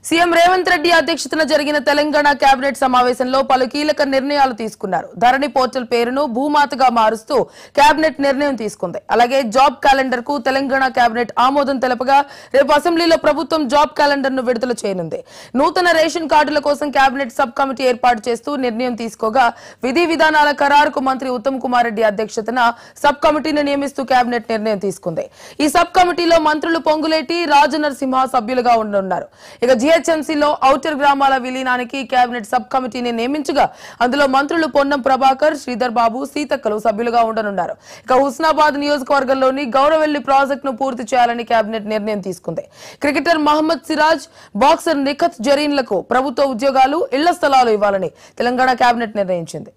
CM Revanth Reddy అధ్యక్షతన జరిగిన Telangana cabinet సమావేశంలో పలు కీలక నిర్ణయాలు తీసుకున్నారు. ధరణి పోర్టల్ పేరును భూమాతగా మారుస్తూ కేబినెట్ నిర్ణయం తీసుకుంది. అలాగే జాబ్ క్యాలెండర్ కు తెలంగాణ కేబినెట్ ఆమోదం తెలపగా రేపు అసెంబ్లీలో ప్రభుత్వం జాబ్ క్యాలెండర్ ను విడుదల చేయనుంది. నూతన రేషన్ కార్డుల కోసం కేబినెట్ సబ్ కమిటీ ఏర్పాటు చేస్తూ నిర్ణయం తీసుకోగా విధి విధానాల ఖరారుకు మంత్రి ఉత్తమ్ కుమార్ రెడ్డి అధ్యక్షతన సబ్ కమిటీని నియమిస్తూ కేబినెట్ నిర్ణయం తీసుకుంది. ఈ సబ్ కమిటీలో మంత్రులు పొంగులేటి, రాజనరసింహ సభ్యులుగా ఉండనున్నారు. ఇక జీహెచ్ఎంసీలో ఔటర్ గ్రామాల విలీనానికి కేబినెట్ సబ్ కమిటీని నియమించగా అందులో మంత్రులు పొన్నం ప్రభాకర్, శ్రీధర్ బాబు, సీతక్కలు సభ్యులుగా ఉండనున్నారు. ఇక హుస్నాబాద్ నియోజకవర్గంలోని గౌరవెల్లి ప్రాజెక్టును పూర్తి చేయాలని కేబినెట్ నిర్ణయం తీసుకుంది. క్రికెటర్ మహమ్మద్ సిరాజ్, బాక్సర్ నిఖత్ జరీన్లకు ప్రభుత్వ ఉద్యోగాలు, ఇళ్ల స్థలాలు ఇవ్వాలని తెలంగాణ కేబినెట్ నిర్ణయించింది.